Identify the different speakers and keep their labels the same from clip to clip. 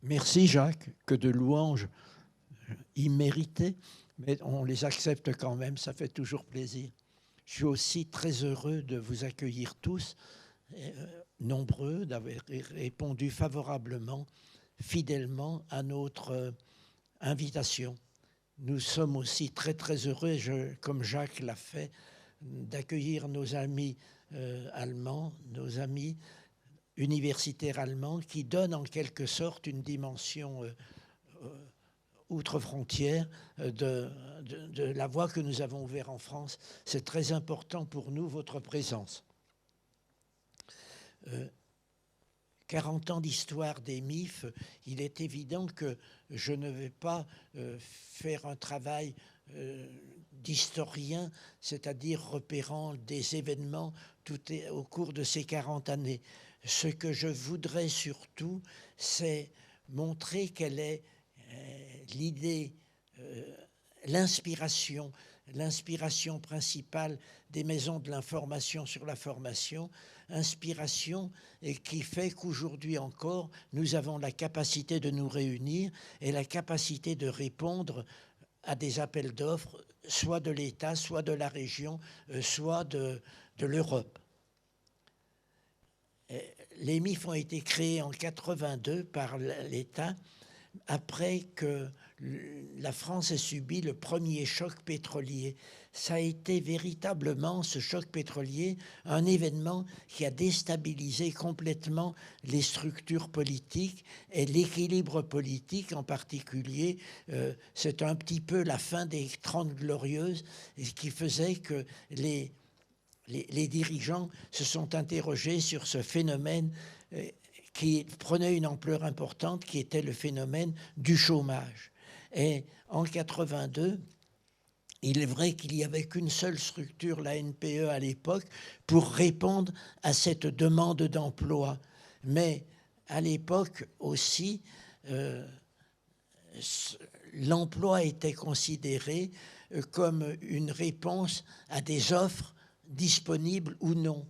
Speaker 1: Merci Jacques, que de louanges imméritées, mais on les accepte quand même, ça fait toujours plaisir. Je suis aussi très heureux de vous accueillir tous, nombreux, d'avoir répondu favorablement, fidèlement à notre invitation. Nous sommes aussi très très heureux, comme Jacques l'a fait, d'accueillir nos amis allemands, nos amis universitaires allemands qui donnent en quelque sorte une dimension outre-frontière de la voie que nous avons ouverte en France. C'est très important pour nous, votre présence. 40 ans d'histoire des MIF, il est évident que je ne vais pas faire un travail d'historien, c'est-à-dire repérant des événements au cours de ces 40 années. Ce que je voudrais surtout, c'est montrer quelle est l'idée, l'inspiration principale des maisons de l'information sur la formation, inspiration qui fait qu'aujourd'hui encore, nous avons la capacité de nous réunir et la capacité de répondre à des appels d'offres, soit de l'État, soit de la région, soit de l'Europe. Les MIF ont été créés en 82 par l'État après que la France ait subi le premier choc pétrolier. Ça a été véritablement, ce choc pétrolier, un événement qui a déstabilisé complètement les structures politiques et l'équilibre politique en particulier. C'est un petit peu la fin des 30 Glorieuses, qui faisait que les dirigeants se sont interrogés sur ce phénomène qui prenait une ampleur importante, qui était le phénomène du chômage. Et en 82, il est vrai qu'il n'y avait qu'une seule structure, la NPE à l'époque, pour répondre à cette demande d'emploi. Mais à l'époque aussi, l'emploi était considéré comme une réponse à des offres disponibles ou non.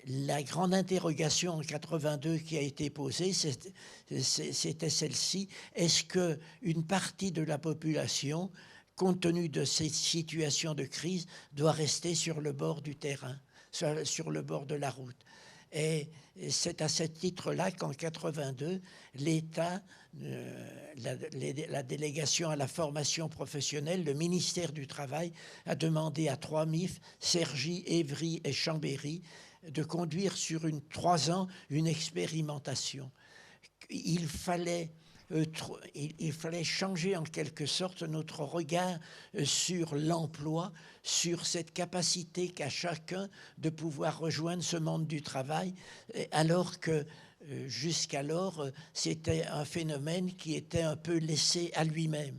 Speaker 1: La grande interrogation en 82 qui a été posée, c'était celle-ci. Est-ce qu'une partie de la population, compte tenu de cette situation de crise, doit rester sur le bord du terrain, sur le bord de la route? Et c'est à ce titre-là qu'en 82, l'État, la délégation à la formation professionnelle, le ministère du Travail, a demandé à 3 MIF, Cergy, Évry et Chambéry, de conduire sur 3 ans une expérimentation. Il fallait changer en quelque sorte notre regard sur l'emploi, sur cette capacité qu'a chacun de pouvoir rejoindre ce monde du travail, alors que jusqu'alors, c'était un phénomène qui était un peu laissé à lui-même.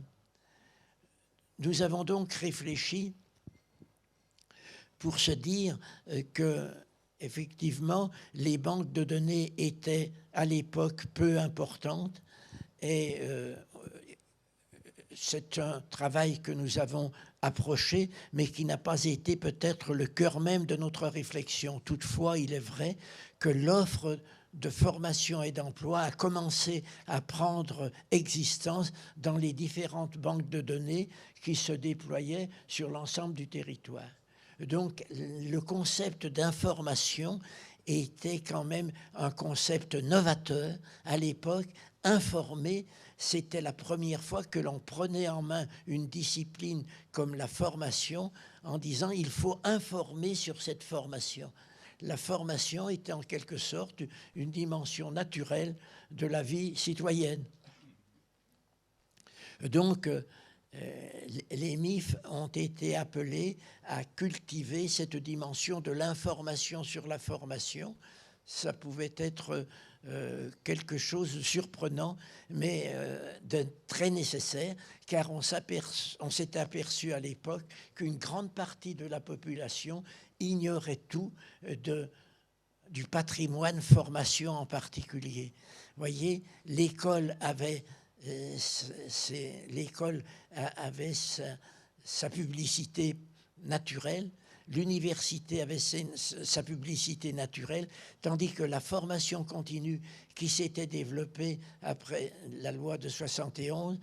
Speaker 1: Nous avons donc réfléchi pour se dire que effectivement, les banques de données étaient à l'époque peu importantes et c'est un travail que nous avons approché, mais qui n'a pas été peut-être le cœur même de notre réflexion. Toutefois, il est vrai que l'offre de formation et d'emploi a commencé à prendre existence dans les différentes banques de données qui se déployaient sur l'ensemble du territoire. Donc, le concept d'information était quand même un concept novateur à l'époque. Informer, c'était la première fois que l'on prenait en main une discipline comme la formation en disant il faut informer sur cette formation. La formation était en quelque sorte une dimension naturelle de la vie citoyenne. Donc, les MIF ont été appelés à cultiver cette dimension de l'information sur la formation. Ça pouvait être quelque chose de surprenant, mais de très nécessaire, car on s'est aperçu à l'époque qu'une grande partie de la population ignorait tout du patrimoine formation en particulier. Vous voyez, l'école avait sa publicité naturelle, l'université avait sa publicité naturelle, tandis que la formation continue qui s'était développée après la loi de 71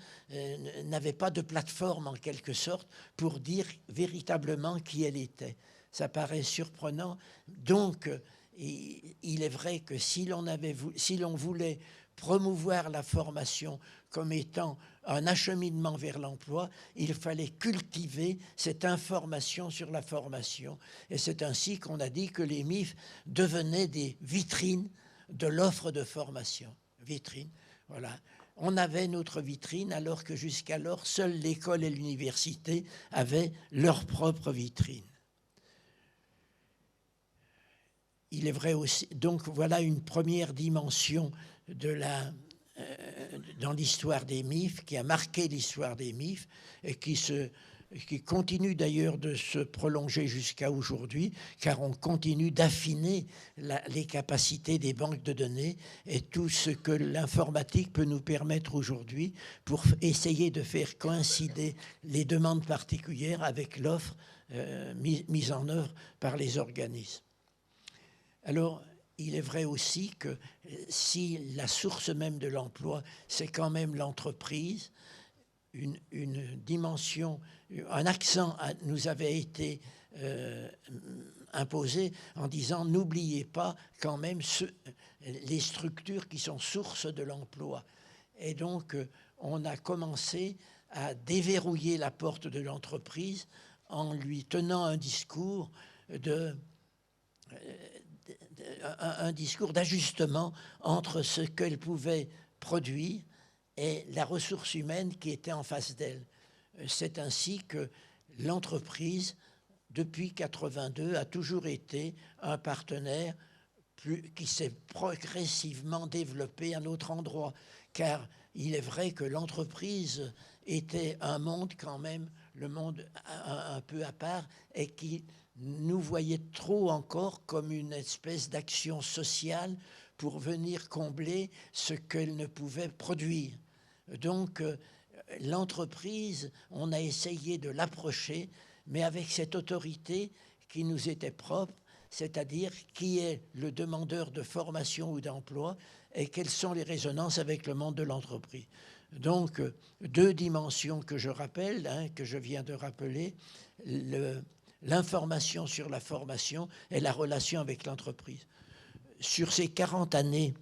Speaker 1: n'avait pas de plateforme en quelque sorte pour dire véritablement qui elle était. Ça paraît surprenant. Donc, il est vrai que si l'on voulait promouvoir la formation comme étant un acheminement vers l'emploi, il fallait cultiver cette information sur la formation. Et c'est ainsi qu'on a dit que les MIF devenaient des vitrines de l'offre de formation. Vitrine, voilà. On avait notre vitrine, alors que jusqu'alors, seule l'école et l'université avaient leur propre vitrine. Il est vrai aussi, donc voilà une première dimension dans l'histoire des MIF, qui a marqué l'histoire des MIF et qui continue d'ailleurs de se prolonger jusqu'à aujourd'hui, car on continue d'affiner les capacités des banques de données et tout ce que l'informatique peut nous permettre aujourd'hui pour essayer de faire coïncider les demandes particulières avec l'offre mise en œuvre par les organismes. Alors, il est vrai aussi que si la source même de l'emploi, c'est quand même l'entreprise, une dimension, un accent nous avait été imposé en disant n'oubliez pas quand même les structures qui sont sources de l'emploi. Et donc, on a commencé à déverrouiller la porte de l'entreprise en lui tenant un discours d'ajustement entre ce qu'elle pouvait produire et la ressource humaine qui était en face d'elle. C'est ainsi que l'entreprise, depuis 1982, a toujours été un partenaire qui s'est progressivement développé à notre endroit. Car il est vrai que l'entreprise était un monde quand même, le monde un peu à part, et qui nous voyait trop encore comme une espèce d'action sociale pour venir combler ce qu'elle ne pouvait produire. Donc, l'entreprise, on a essayé de l'approcher, mais avec cette autorité qui nous était propre, c'est-à-dire qui est le demandeur de formation ou d'emploi et quelles sont les résonances avec le monde de l'entreprise. Donc, deux dimensions que je rappelle, que je viens de rappeler, l'information sur la formation et la relation avec l'entreprise. Sur ces 40 années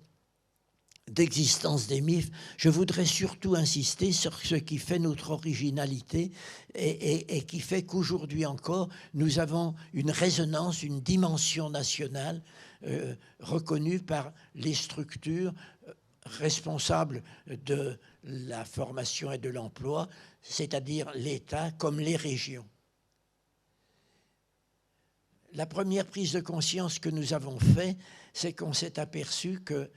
Speaker 1: d'existence des MIF, je voudrais surtout insister sur ce qui fait notre originalité et qui fait qu'aujourd'hui encore, nous avons une résonance, une dimension nationale reconnue par les structures responsables de la formation et de l'emploi, c'est-à-dire l'État comme les régions. La première prise de conscience que nous avons faite, c'est qu'on s'est aperçu que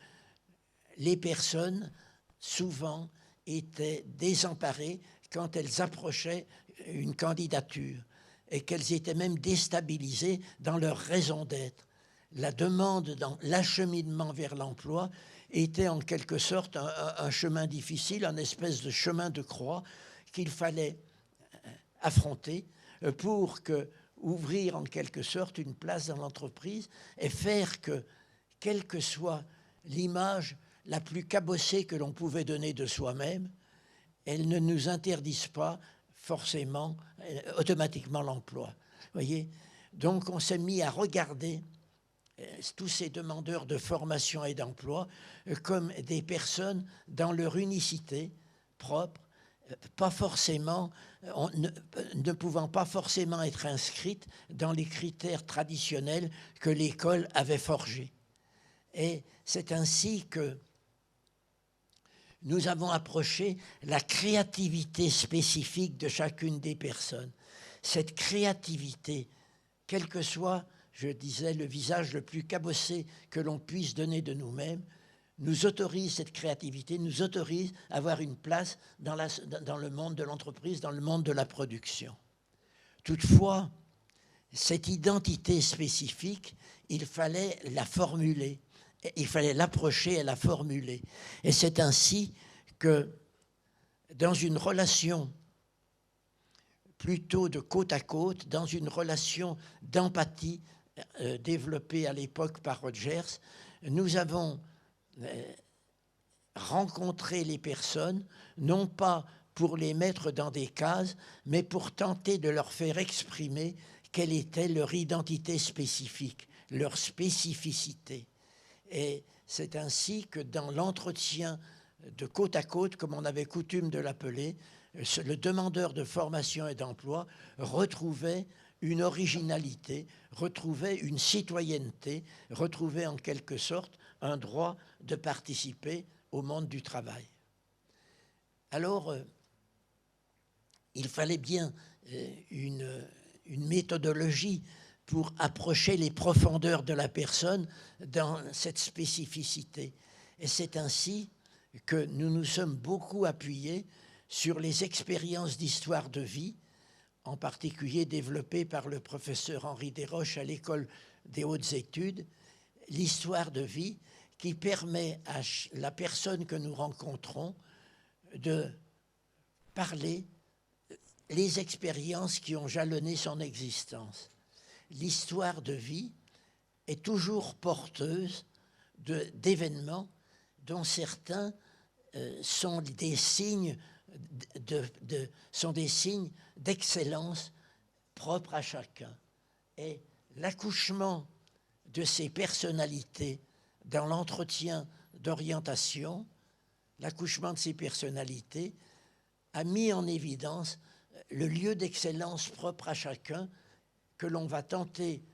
Speaker 1: les personnes, souvent, étaient désemparées quand elles approchaient une candidature et qu'elles étaient même déstabilisées dans leur raison d'être. La demande dans l'acheminement vers l'emploi était en quelque sorte un chemin difficile, un espèce de chemin de croix qu'il fallait affronter pour ouvrir en quelque sorte une place dans l'entreprise et faire que, quelle que soit l'image la plus cabossée que l'on pouvait donner de soi-même, elle ne nous interdise pas forcément, automatiquement l'emploi. Voyez ? Donc on s'est mis à regarder tous ces demandeurs de formation et d'emploi comme des personnes dans leur unicité propre, pas forcément, ne pouvant pas forcément être inscrites dans les critères traditionnels que l'école avait forgés. Et c'est ainsi que nous avons approché la créativité spécifique de chacune des personnes. Cette créativité, quel que soit, je disais, le visage le plus cabossé que l'on puisse donner de nous-mêmes, nous autorise, cette créativité nous autorise à avoir une place dans le monde de l'entreprise, dans le monde de la production. Toutefois, cette identité spécifique, il fallait la formuler. Il fallait l'approcher et la formuler. Et c'est ainsi que, dans une relation plutôt de côte à côte, dans une relation d'empathie développée à l'époque par Rogers. Nous avons rencontré les personnes, non pas pour les mettre dans des cases, mais pour tenter de leur faire exprimer quelle était leur identité spécifique, leur spécificité. Et c'est ainsi que dans l'entretien de côte à côte, comme on avait coutume de l'appeler, le demandeur de formation et d'emploi retrouvait une originalité, retrouvait une citoyenneté, retrouvait en quelque sorte un droit de participer au monde du travail. Alors, il fallait bien une méthodologie pour approcher les profondeurs de la personne dans cette spécificité. Et c'est ainsi que nous nous sommes beaucoup appuyés sur les expériences d'histoire de vie, en particulier développées par le professeur Henri Desroches à l'École des hautes études, l'histoire de vie qui permet à la personne que nous rencontrons de parler les expériences qui ont jalonné son existence. L'histoire de vie est toujours porteuse d'événements dont certains sont des signes d'excellence propres à chacun. Et l'accouchement de ces personnalités dans l'entretien d'orientation, l'accouchement de ces personnalités a mis en évidence le lieu d'excellence propre à chacun que l'on va tenter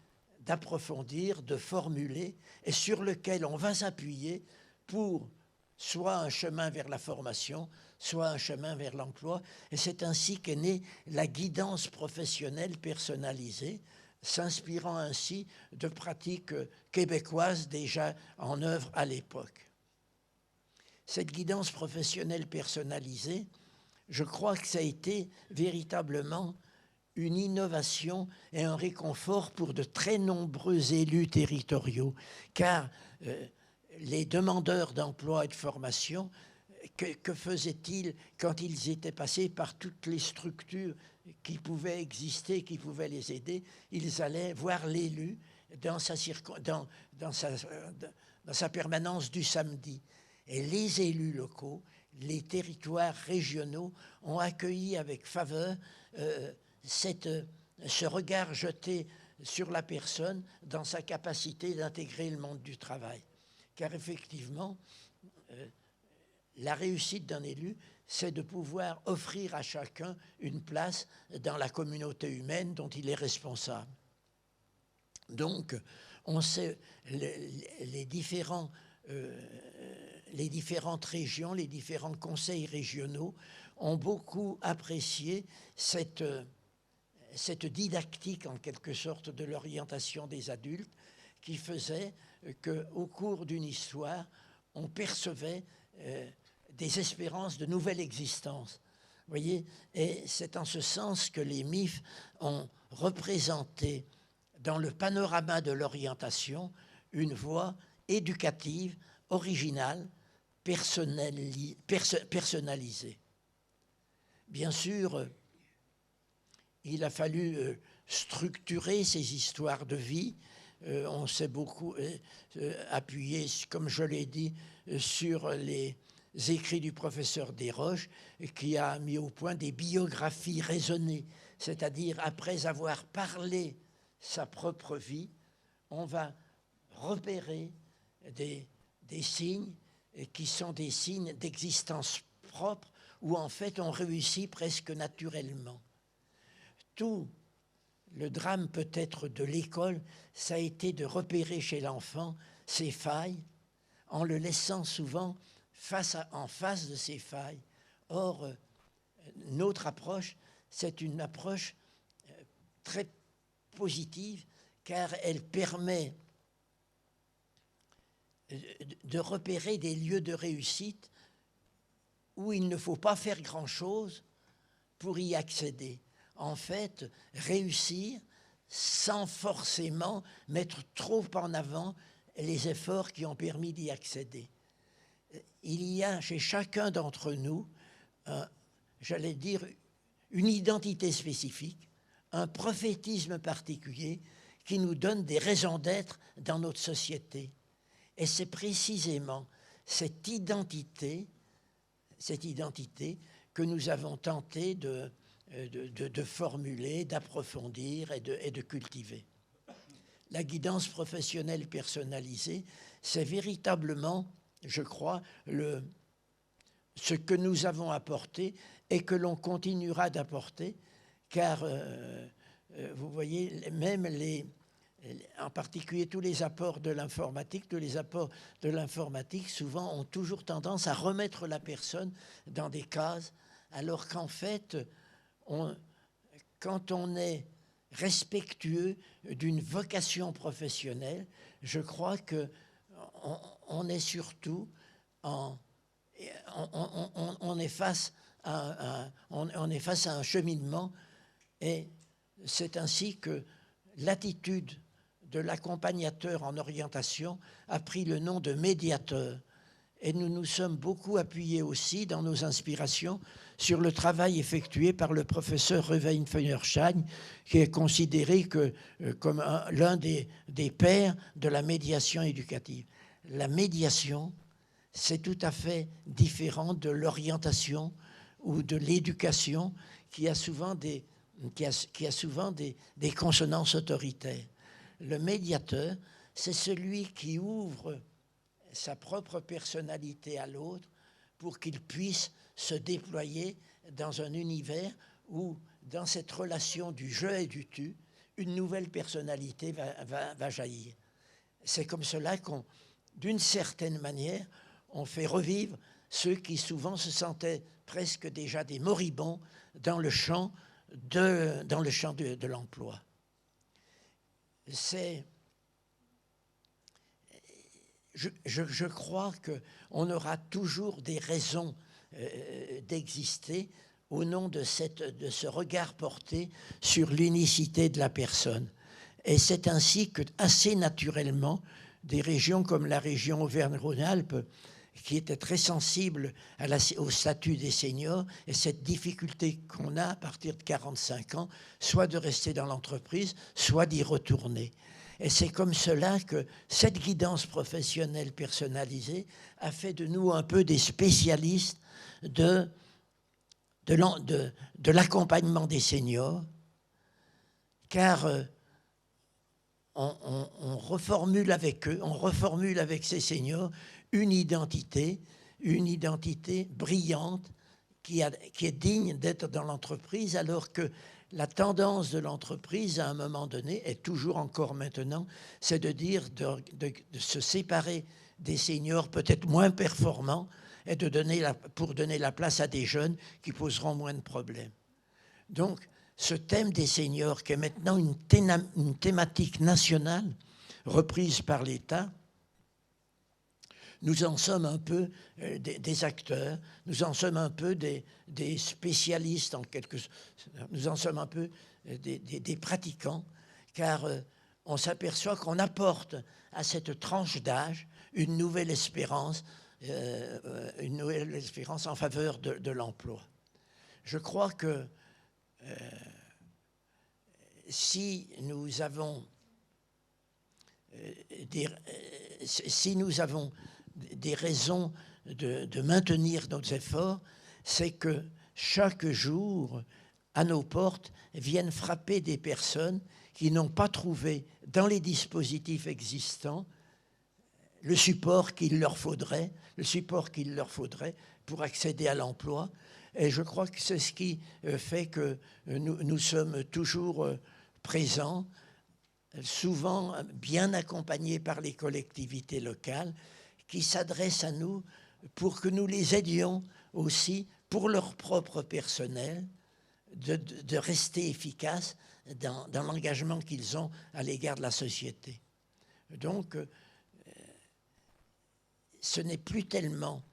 Speaker 1: d'approfondir, de formuler et sur lequel on va s'appuyer pour soit un chemin vers la formation, soit un chemin vers l'emploi. Et c'est ainsi qu'est née la guidance professionnelle personnalisée, s'inspirant ainsi de pratiques québécoises déjà en œuvre à l'époque. Cette guidance professionnelle personnalisée, je crois que ça a été véritablement une innovation et un réconfort pour de très nombreux élus territoriaux, car les demandeurs d'emploi et de formation, que faisaient-ils quand ils étaient passés par toutes les structures qui pouvaient exister, qui pouvaient les aider? Ils allaient voir l'élu dans sa permanence du samedi. Et les élus locaux, les territoires régionaux ont accueilli avec faveur ce regard jeté sur la personne dans sa capacité d'intégrer le monde du travail. Car effectivement, la réussite d'un élu, c'est de pouvoir offrir à chacun une place dans la communauté humaine dont il est responsable. Donc, on sait les différentes régions, les différents conseils régionaux ont beaucoup apprécié cette didactique, en quelque sorte, de l'orientation des adultes qui faisait qu'au cours d'une histoire, on percevait des espérances de nouvelle existence. Vous voyez, et c'est en ce sens que les MIF ont représenté dans le panorama de l'orientation une voie éducative, originale, personnalisée. Bien sûr, il a fallu structurer ces histoires de vie. On s'est beaucoup appuyé, comme je l'ai dit, sur les écrits du professeur Desroches, qui a mis au point des biographies raisonnées, c'est-à-dire après avoir parlé sa propre vie, on va repérer des signes qui sont des signes d'existence propre, où en fait on réussit presque naturellement. Tout le drame peut-être de l'école, ça a été de repérer chez l'enfant ses failles, en le laissant souvent en face de ses failles. Or, notre approche, c'est une approche très positive, car elle permet de repérer des lieux de réussite où il ne faut pas faire grand-chose pour y accéder. En fait, réussir sans forcément mettre trop en avant les efforts qui ont permis d'y accéder. Il y a chez chacun d'entre nous, j'allais dire, une identité spécifique, un prophétisme particulier qui nous donne des raisons d'être dans notre société. Et c'est précisément cette identité que nous avons tenté de formuler, d'approfondir et de cultiver. La guidance professionnelle personnalisée, c'est véritablement, je crois, ce que nous avons apporté et que l'on continuera d'apporter, car vous voyez, même en particulier tous les apports de l'informatique, souvent ont toujours tendance à remettre la personne dans des cases, alors qu'en fait, quand on est respectueux d'une vocation professionnelle, je crois qu'on est surtout on est face à un cheminement, et c'est ainsi que l'attitude de l'accompagnateur en orientation a pris le nom de médiateur. Et nous nous sommes beaucoup appuyés aussi dans nos inspirations sur le travail effectué par le professeur Reuven Feuerstein, qui est considéré comme l'un des pères de la médiation éducative. La médiation, c'est tout à fait différent de l'orientation ou de l'éducation qui a souvent des consonances autoritaires. Le médiateur, c'est celui qui ouvre sa propre personnalité à l'autre pour qu'il puisse se déployer dans un univers où, dans cette relation du je et du tu, une nouvelle personnalité va jaillir. C'est comme cela d'une certaine manière, on fait revivre ceux qui souvent se sentaient presque déjà des moribonds dans le champ de l'emploi. Je crois qu'on aura toujours des raisons d'exister au nom de ce regard porté sur l'unicité de la personne. Et c'est ainsi que, assez naturellement, des régions comme la région Auvergne-Rhône-Alpes, qui était très sensible au statut des seniors et cette difficulté qu'on a à partir de 45 ans, soit de rester dans l'entreprise, soit d'y retourner. Et c'est comme cela que cette guidance professionnelle personnalisée a fait de nous un peu des spécialistes de l'accompagnement des seniors, car on reformule avec eux, on reformule avec ces seniors une identité brillante qui est digne d'être dans l'entreprise, alors que la tendance de l'entreprise, à un moment donné, et toujours encore maintenant, c'est de dire de se séparer des seniors peut-être moins performants et pour donner la place à des jeunes qui poseront moins de problèmes. Donc, ce thème des seniors, qui est maintenant une thématique nationale reprise par l'État, nous en sommes un peu des acteurs, nous en sommes un peu des spécialistes, nous en sommes un peu des pratiquants, car on s'aperçoit qu'on apporte à cette tranche d'âge une nouvelle espérance en faveur de l'emploi. Je crois que si nous avons des raisons de maintenir nos efforts, c'est que chaque jour, à nos portes, viennent frapper des personnes qui n'ont pas trouvé dans les dispositifs existants le support qu'il leur faudrait pour accéder à l'emploi. Et je crois que c'est ce qui fait que nous sommes toujours présents, souvent bien accompagnés par les collectivités locales, qui s'adressent à nous pour que nous les aidions aussi, pour leur propre personnel, de rester efficaces dans l'engagement qu'ils ont à l'égard de la société. Donc, ce n'est plus tellement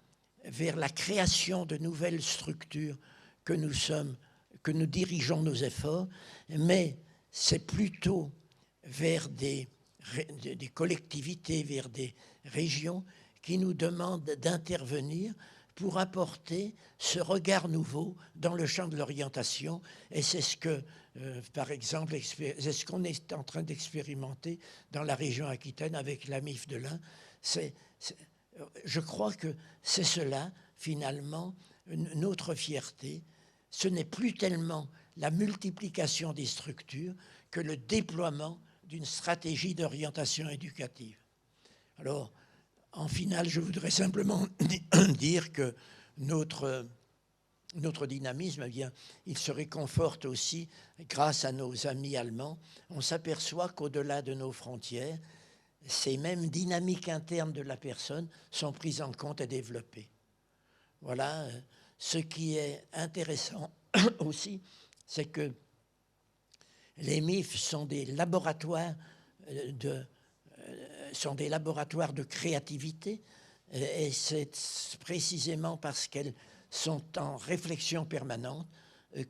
Speaker 1: vers la création de nouvelles structures que nous dirigeons nos efforts, mais c'est plutôt vers des collectivités, vers des régions qui nous demandent d'intervenir pour apporter ce regard nouveau dans le champ de l'orientation. Et c'est ce que, par exemple, c'est ce qu'on est en train d'expérimenter dans la région Aquitaine avec la MIF de l'Ain. Je crois que c'est cela, finalement, notre fierté. Ce n'est plus tellement la multiplication des structures que le déploiement d'une stratégie d'orientation éducative. Alors, en finale, je voudrais simplement dire que notre dynamisme, eh bien, il se réconforte aussi grâce à nos amis allemands. On s'aperçoit qu'au-delà de nos frontières, ces mêmes dynamiques internes de la personne sont prises en compte et développées. Voilà, ce qui est intéressant aussi, c'est que les MIF sont des laboratoires de créativité, et c'est précisément parce qu'elles sont en réflexion permanente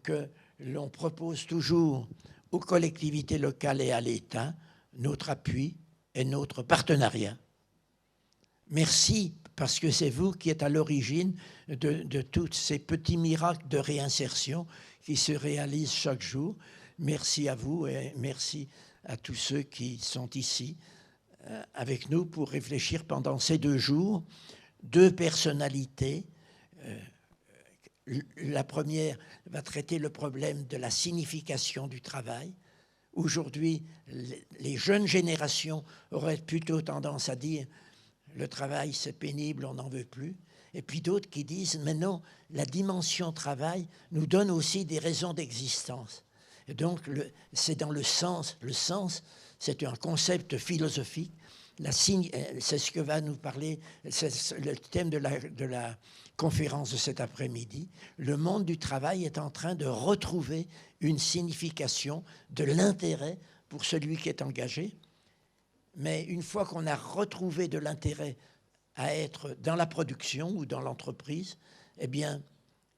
Speaker 1: que l'on propose toujours aux collectivités locales et à l'État notre appui et notre partenariat. Merci, parce que c'est vous qui êtes à l'origine de tous ces petits miracles de réinsertion qui se réalisent chaque jour. Merci à vous et merci à tous ceux qui sont ici avec nous pour réfléchir pendant ces 2 jours. 2 personnalités. La première va traiter le problème de la signification du travail. Aujourd'hui, les jeunes générations auraient plutôt tendance à dire « le travail, c'est pénible, on n'en veut plus ». Et puis d'autres qui disent « mais non, la dimension travail nous donne aussi des raisons d'existence ». Et donc, c'est dans le sens. Le sens, c'est un concept philosophique. C'est ce que va nous parler, c'est le thème de la conférence de cet après-midi. Le monde du travail est en train de retrouver une signification, de l'intérêt pour celui qui est engagé. Mais une fois qu'on a retrouvé de l'intérêt à être dans la production ou dans l'entreprise, eh bien,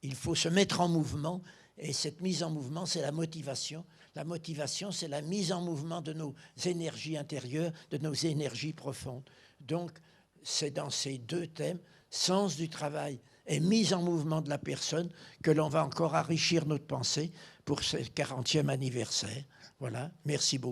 Speaker 1: il faut se mettre en mouvement. Et cette mise en mouvement, c'est la motivation. La motivation, c'est la mise en mouvement de nos énergies intérieures, de nos énergies profondes. Donc, c'est dans ces 2 thèmes, sens du travail et mise en mouvement de la personne, que l'on va encore enrichir notre pensée pour ce 40e anniversaire. Voilà, merci beaucoup.